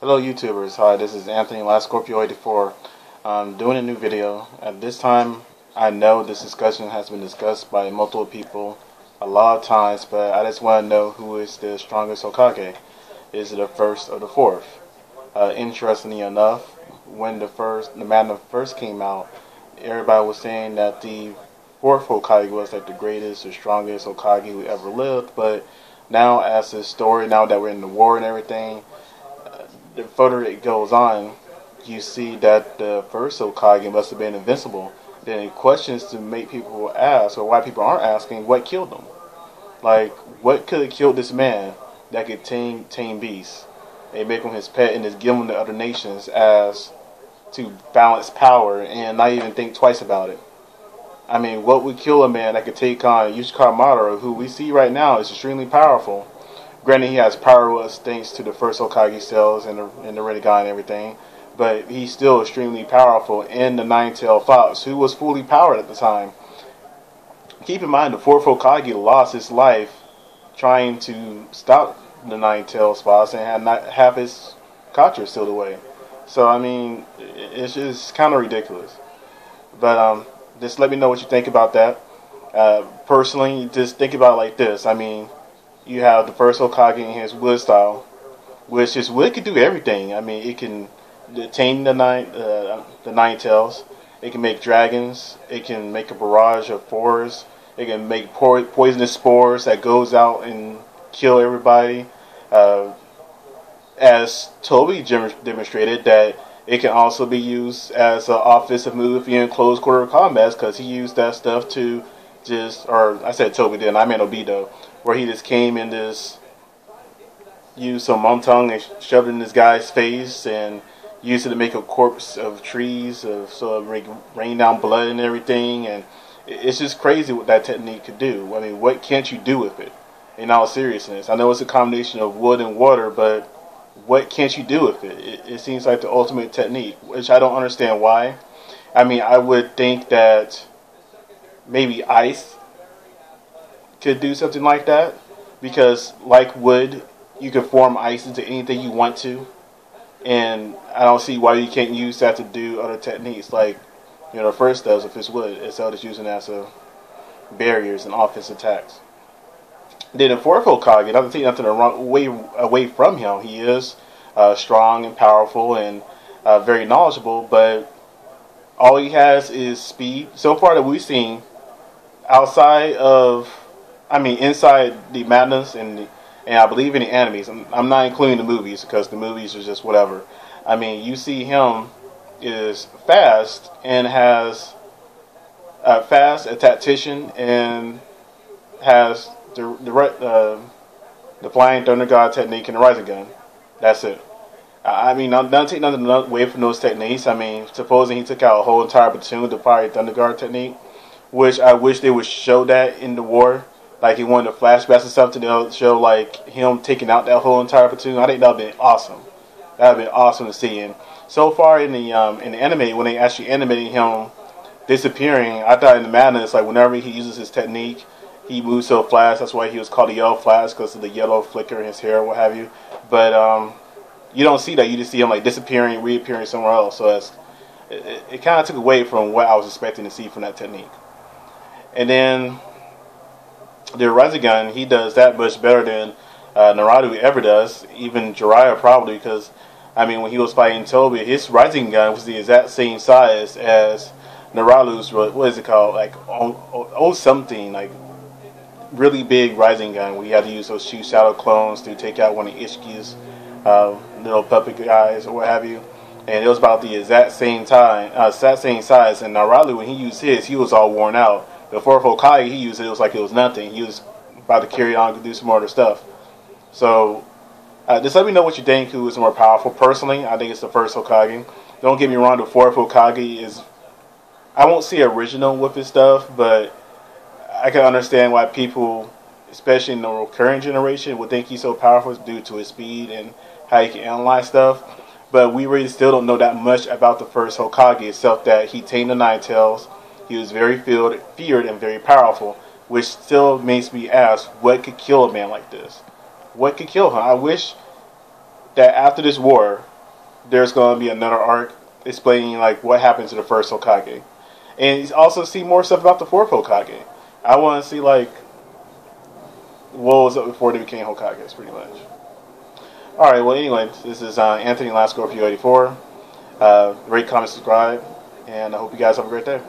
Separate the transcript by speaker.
Speaker 1: Hello YouTubers, hi, this is Anthony Last Scorpio 84. Doing a new video. At this time, I know this discussion has been discussed by multiple people a lot of times, but I just want to know who is the strongest Hokage. Is it the first or the fourth? Interestingly enough, when the Madness first came out, everybody was saying that the fourth Hokage was like the greatest or strongest Hokage who ever lived, but now as the story, now that we're in the war and everything, the further it goes on, you see that the first Hokage must have been invincible. Then it questions to make people ask, or why people aren't asking, what killed him? Like, what could have killed this man that could tame beasts and make him his pet and just give him to other nations as to balance power and not even think twice about it? I mean, what would kill a man that could take on Madara, who we see right now is extremely powerful? Granted, he has power thanks to the first Hokage cells and the Rinnegan and everything, but he's still extremely powerful in the Nine-Tailed Fox, who was fully powered at the time. Keep in mind, the fourth Hokage lost his life trying to stop the Nine-Tailed Fox and had not half his Katra sealed away. So, I mean, it's just kind of ridiculous. But just let me know what you think about that. Personally, just think about it like this. I mean, you have the first Hokage in his wood style, which his wood can do everything. I mean, it can tame the nine tails. It can make dragons. It can make a barrage of forests. It can make poisonous spores that goes out and kill everybody. As Toby demonstrated, that it can also be used as an offensive move if you're in close quarter combats, because he used that stuff to I said Toby then, I meant Obito, where he just came and just used some Montung and shoved it in this guy's face and used it to make a corpse of trees, so it rain down blood and everything. And it's just crazy what that technique could do. I mean, what can't you do with it? In all seriousness, I know it's a combination of wood and water, but what can't you do with it? It seems like the ultimate technique, which I don't understand why. I mean, I would think that maybe ice could do something like that, because like wood, you can form ice into anything you want to, and I don't see why you can't use that to do other techniques like, the first does if it's wood, instead of just using it as barriers and offense attacks. Then the fourth Hokage, not to take nothing away from him, he is strong and powerful and very knowledgeable, but all he has is speed. So far that we've seen, inside the Madness and I believe in the animes, I'm not including the movies because the movies are just whatever. I mean, you see him is fast and has a tactician, and has the flying thunder god technique and the rising gun. That's it. I mean, not take nothing away from those techniques. I mean, supposing he took out a whole entire platoon to fire thunder guard technique, which I wish they would show that in the war. Like, he wanted the flashbacks and stuff to show like him taking out that whole entire platoon. I think that would have been awesome. That would have been awesome to see. And so far in the anime, when they actually animated him disappearing, I thought in the Madness, like whenever he uses his technique, he moves so fast. That's why he was called the Yellow Flash, because of the yellow flicker in his hair, what have you. But you don't see that. You just see him like disappearing, reappearing somewhere else. So it kind of took away from what I was expecting to see from that technique. And then the Rasengan, he does that much better than Naruto ever does. Even Jiraiya probably, because I mean, when he was fighting Toby, his Rasengan was the exact same size as Naruto's. What is it called? Like something like really big Rasengan, where you had to use those two shadow clones to take out one of Ishiki's little puppet guys or what have you. And it was about the exact same size. And Naruto, when he used his, he was all worn out. The fourth Hokage, he used it was like it was nothing. He was about to carry on to do some other stuff. So just let me know what you think. Who is more powerful? Personally, I think it's the first Hokage. Don't get me wrong. The fourth Hokage is, I won't say original with his stuff, but I can understand why people, especially in the current generation, would think he's so powerful due to his speed and how he can analyze stuff. But we really still don't know that much about the first Hokage, except that he tamed the Nine Tails. He was very feared and very powerful, which still makes me ask, what could kill a man like this? What could kill him? I wish that after this war, there's going to be another arc explaining like what happened to the first Hokage, and also see more stuff about the fourth Hokage. I want to see like what was up before they became Hokages, pretty much. All right. Well, anyway, this is Anthony Lasco for U84. Rate, comment, subscribe, and I hope you guys have a great day.